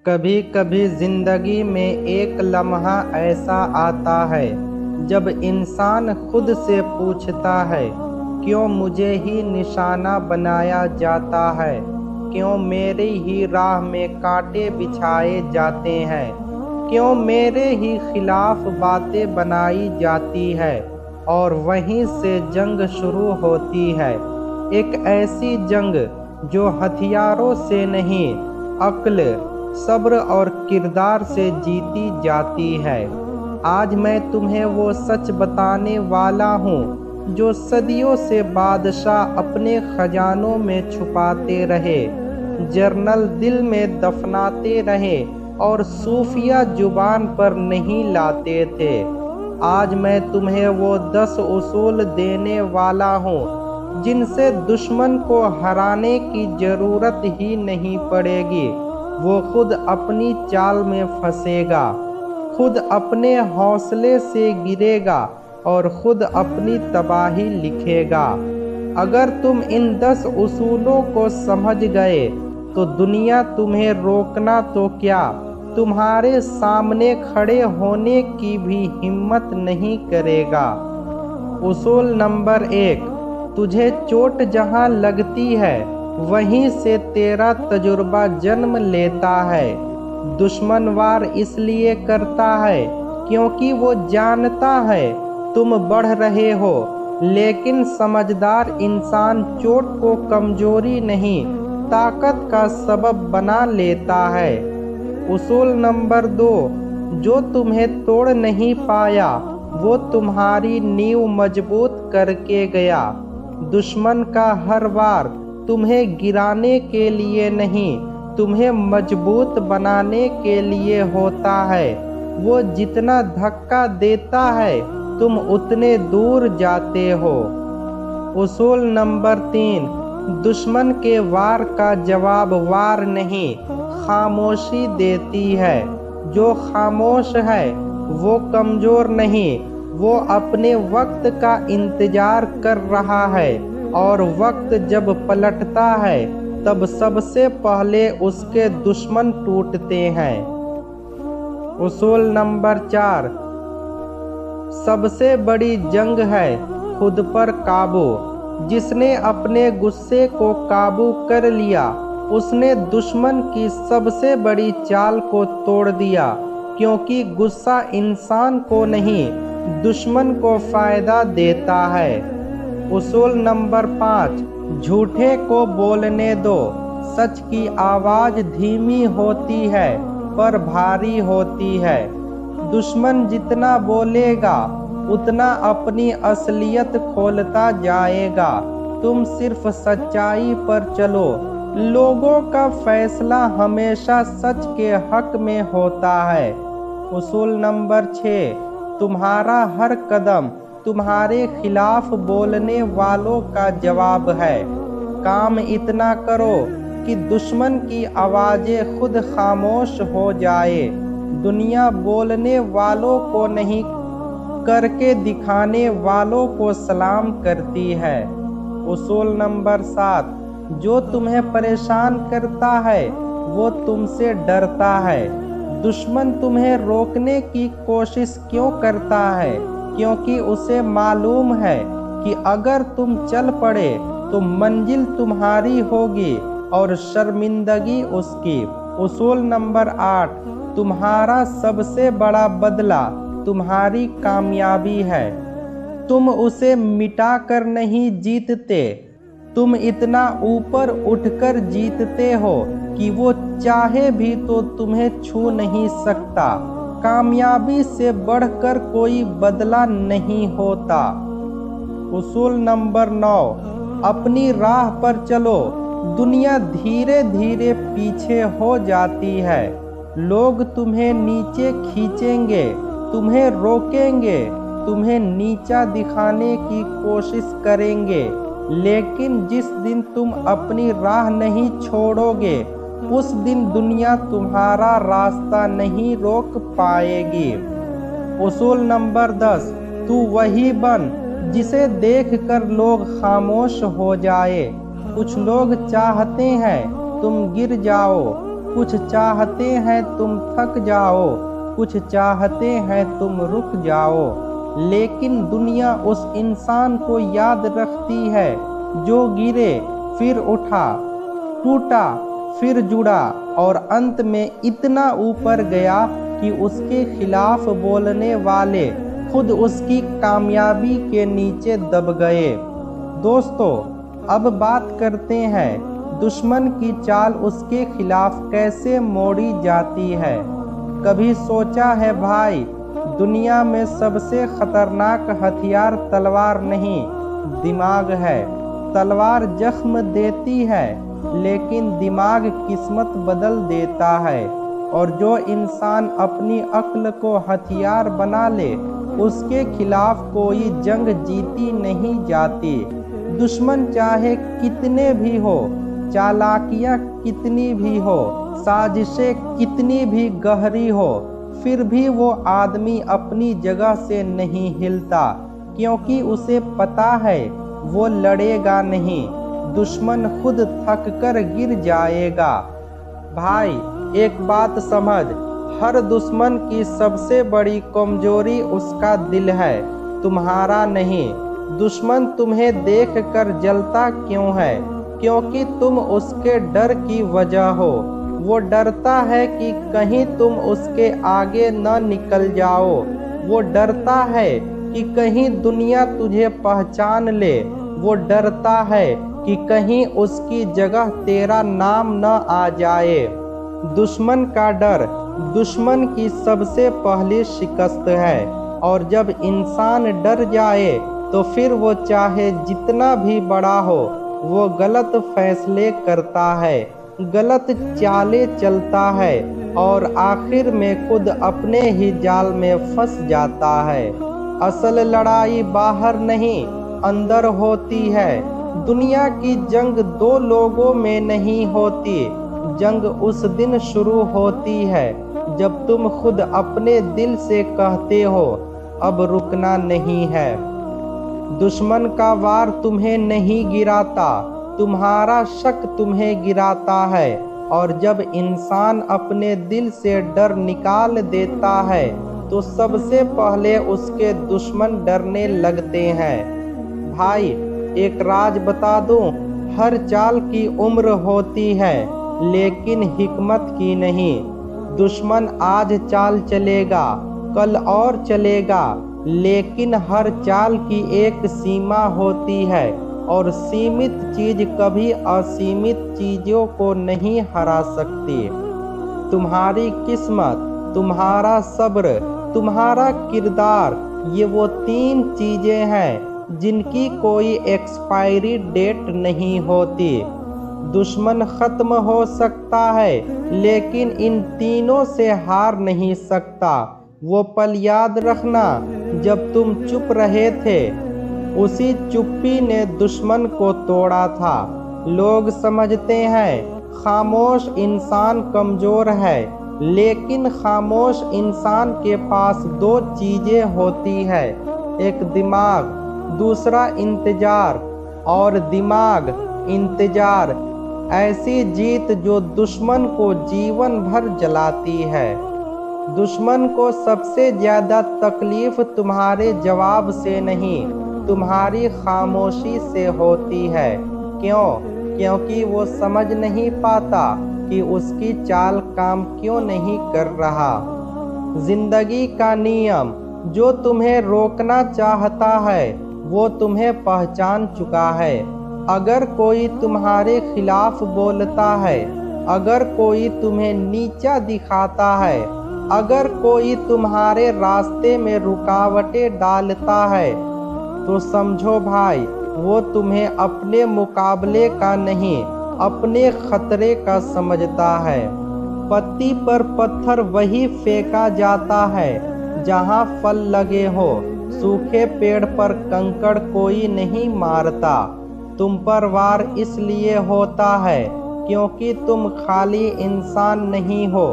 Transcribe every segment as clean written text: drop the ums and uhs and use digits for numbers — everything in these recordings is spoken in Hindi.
कभी कभी जिंदगी में एक लम्हा ऐसा आता है जब इंसान खुद से पूछता है, क्यों मुझे ही निशाना बनाया जाता है, क्यों मेरी ही राह में कांटे बिछाए जाते हैं, क्यों मेरे ही खिलाफ बातें बनाई जाती है। और वहीं से जंग शुरू होती है, एक ऐसी जंग जो हथियारों से नहीं, अक्ल, सब्र और किरदार से जीती जाती है। आज मैं तुम्हें वो सच बताने वाला हूँ जो सदियों से बादशाह अपने खजानों में छुपाते रहे, जर्नल दिल में दफनाते रहे और सूफिया जुबान पर नहीं लाते थे। आज मैं तुम्हें वो 10 उसूल देने वाला हूँ जिनसे दुश्मन को हराने की जरूरत ही नहीं पड़ेगी। वो खुद अपनी चाल में फंसेगा, खुद अपने हौसले से गिरेगा और खुद अपनी तबाही लिखेगा। अगर तुम इन 10 उसूलों को समझ गए तो दुनिया तुम्हें रोकना तो क्या, तुम्हारे सामने खड़े होने की भी हिम्मत नहीं करेगा। उसूल नंबर 1, तुझे चोट जहाँ लगती है वहीं से तेरा तजुर्बा जन्म लेता है। दुश्मन वार इसलिए करता है क्योंकि वो जानता है तुम बढ़ रहे हो, लेकिन समझदार इंसान चोट को कमजोरी नहीं, ताकत का सबब बना लेता है। उसूल नंबर 2, जो तुम्हें तोड़ नहीं पाया वो तुम्हारी नींव मजबूत करके गया। दुश्मन का हर वार तुम्हें गिराने के लिए नहीं, तुम्हें मजबूत बनाने के लिए होता है। वो जितना धक्का देता है तुम उतने दूर जाते हो। उसूल नंबर 3, दुश्मन के वार का जवाब वार नहीं, खामोशी देती है। जो खामोश है वो कमजोर नहीं, वो अपने वक्त का इंतजार कर रहा है और वक्त जब पलटता है तब सबसे पहले उसके दुश्मन टूटते हैं। उसूल नंबर 4, सबसे बड़ी जंग है खुद पर काबू। जिसने अपने गुस्से को काबू कर लिया उसने दुश्मन की सबसे बड़ी चाल को तोड़ दिया, क्योंकि गुस्सा इंसान को नहीं दुश्मन को फायदा देता है। उसूल नंबर 5, झूठे को बोलने दो। सच की आवाज धीमी होती है पर भारी होती है। दुश्मन जितना बोलेगा उतना अपनी असलियत खोलता जाएगा। तुम सिर्फ सच्चाई पर चलो, लोगों का फैसला हमेशा सच के हक में होता है। उसूल नंबर 6, तुम्हारा हर कदम तुम्हारे खिलाफ बोलने वालों का जवाब है। काम इतना करो कि दुश्मन की आवाजें खुद खामोश हो जाए। दुनिया बोलने वालों को नहीं, करके दिखाने वालों को सलाम करती है। उसूल नंबर 7, जो तुम्हें परेशान करता है वो तुमसे डरता है। दुश्मन तुम्हें रोकने की कोशिश क्यों करता है? क्योंकि उसे मालूम है कि अगर तुम चल पड़े तो मंजिल तुम्हारी होगी और शर्मिंदगी उसकी। उसूल नंबर 8, तुम्हारा सबसे बड़ा बदला तुम्हारी कामयाबी है। तुम उसे मिटा कर नहीं जीतते, तुम इतना ऊपर उठकर जीतते हो कि वो चाहे भी तो तुम्हें छू नहीं सकता। कामयाबी से बढ़कर कोई बदला नहीं होता। उसूल नंबर 9, अपनी राह पर चलो। दुनिया धीरे धीरे पीछे हो जाती है। लोग तुम्हें नीचे खींचेंगे, तुम्हें रोकेंगे, तुम्हें नीचा दिखाने की कोशिश करेंगे, लेकिन जिस दिन तुम अपनी राह नहीं छोड़ोगे उस दिन दुनिया तुम्हारा रास्ता नहीं रोक पाएगी। उसूल नंबर 10, तू वही बन जिसे देखकर लोग खामोश हो जाए। कुछ लोग चाहते हैं तुम गिर जाओ, कुछ चाहते हैं तुम थक जाओ, कुछ चाहते हैं तुम रुक जाओ, लेकिन दुनिया उस इंसान को याद रखती है जो गिरे फिर उठा, टूटा फिर जुड़ा और अंत में इतना ऊपर गया कि उसके खिलाफ बोलने वाले खुद उसकी कामयाबी के नीचे दब गए। दोस्तों, अब बात करते हैं दुश्मन की चाल उसके खिलाफ कैसे मोड़ी जाती है। कभी सोचा है भाई, दुनिया में सबसे खतरनाक हथियार तलवार नहीं, दिमाग है। तलवार जख्म देती है, लेकिन दिमाग किस्मत बदल देता है। और जो इंसान अपनी अक्ल को हथियार बना ले, उसके खिलाफ कोई जंग जीती नहीं जाती। दुश्मन चाहे कितने भी हो, चालाकियां कितनी भी हो, साजिशें कितनी भी गहरी हो, फिर भी वो आदमी अपनी जगह से नहीं हिलता, क्योंकि उसे पता है वो लड़ेगा नहीं, दुश्मन खुद थक कर गिर जाएगा। भाई, एक बात समझ, हर दुश्मन की सबसे बड़ी कमजोरी उसका दिल है, तुम्हारा नहीं। दुश्मन तुम्हें देख कर जलता क्यों है? क्योंकि तुम उसके डर की वजह हो। वो डरता है कि कहीं तुम उसके आगे न निकल जाओ। वो डरता है कि कहीं दुनिया तुझे पहचान ले। वो डरता है कि कहीं उसकी जगह तेरा नाम न आ जाए। दुश्मन का डर दुश्मन की सबसे पहली शिकस्त है, और जब इंसान डर जाए तो फिर वो चाहे जितना भी बड़ा हो, वो गलत फैसले करता है, गलत चालें चलता है और आखिर में खुद अपने ही जाल में फंस जाता है। असल लड़ाई बाहर नहीं, अंदर होती है। दुनिया की जंग दो लोगों में नहीं होती, जंग उस दिन शुरू होती है जब तुम खुद अपने दिल से कहते हो अब रुकना नहीं है। दुश्मन का वार तुम्हें नहीं गिराता, तुम्हारा शक तुम्हें गिराता है। और जब इंसान अपने दिल से डर निकाल देता है तो सबसे पहले उसके दुश्मन डरने लगते हैं। भाई, एक राज बता दूं, हर चाल की उम्र होती है, लेकिन हिकमत की नहीं। दुश्मन आज चाल चलेगा, कल और चलेगा, लेकिन हर चाल की एक सीमा होती है, और सीमित चीज कभी असीमित चीजों को नहीं हरा सकती। तुम्हारी किस्मत, तुम्हारा सब्र, तुम्हारा किरदार, ये वो 3 चीजें हैं जिनकी कोई एक्सपायरी डेट नहीं होती। दुश्मन खत्म हो सकता है, लेकिन इन तीनों से हार नहीं सकता। वो पल याद रखना जब तुम चुप रहे थे, उसी चुप्पी ने दुश्मन को तोड़ा था। लोग समझते हैं खामोश इंसान कमजोर है, लेकिन खामोश इंसान के पास 2 चीजें होती है, एक दिमाग, दूसरा इंतजार। और दिमाग, इंतजार ऐसी जीत जो दुश्मन को जीवन भर जलाती है। दुश्मन को सबसे ज्यादा तकलीफ तुम्हारे जवाब से नहीं, तुम्हारी खामोशी से होती है। क्यों? क्योंकि वो समझ नहीं पाता कि उसकी चाल काम क्यों नहीं कर रहा। जिंदगी का नियम, जो तुम्हें रोकना चाहता है वो तुम्हें पहचान चुका है। अगर कोई तुम्हारे खिलाफ बोलता है, अगर कोई तुम्हें नीचा दिखाता है, अगर कोई तुम्हारे रास्ते में रुकावटें डालता है, तो समझो भाई, वो तुम्हें अपने मुकाबले का नहीं, अपने खतरे का समझता है। पत्ती पर पत्थर वही फेंका जाता है जहाँ फल लगे हो, सूखे पेड़ पर कंकड़ कोई नहीं मारता। तुम पर वार इसलिए होता है क्योंकि तुम खाली इंसान नहीं हो,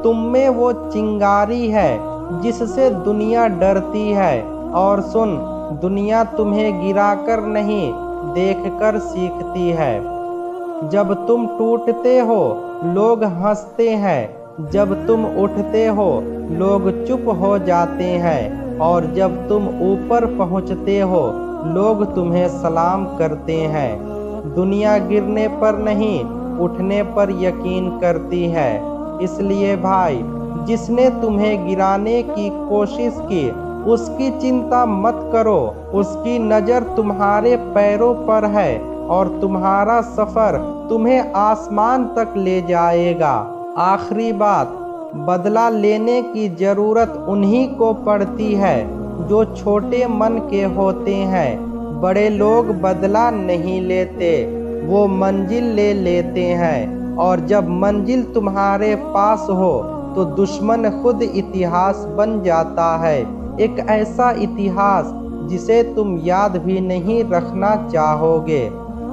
तुम में वो चिंगारी है जिससे दुनिया डरती है। और सुन, दुनिया तुम्हें गिराकर नहीं, देखकर सीखती है। जब तुम टूटते हो लोग हंसते हैं, जब तुम उठते हो लोग चुप हो जाते हैं, और जब तुम ऊपर पहुंचते हो लोग तुम्हें सलाम करते हैं। दुनिया गिरने पर नहीं, उठने पर यकीन करती है। इसलिए भाई, जिसने तुम्हें गिराने की कोशिश की उसकी चिंता मत करो, उसकी नज़र तुम्हारे पैरों पर है और तुम्हारा सफ़र तुम्हें आसमान तक ले जाएगा। आखिरी बात, बदला लेने की ज़रूरत उन्हीं को पड़ती है जो छोटे मन के होते हैं। बड़े लोग बदला नहीं लेते, वो मंजिल ले लेते हैं, और जब मंजिल तुम्हारे पास हो तो दुश्मन खुद इतिहास बन जाता है। एक ऐसा इतिहास जिसे तुम याद भी नहीं रखना चाहोगे।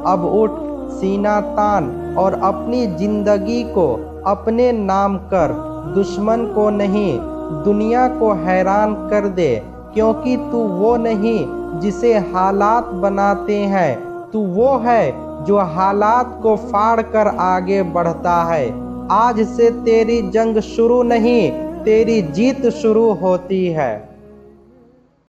अब उठ, सीना तान और अपनी जिंदगी को अपने नाम कर। दुश्मन को नहीं, दुनिया को हैरान कर दे, क्योंकि तू वो नहीं जिसे हालात बनाते हैं, तू वो है जो हालात को फाड़ कर आगे बढ़ता है। आज से तेरी जंग शुरू नहीं, तेरी जीत शुरू होती है।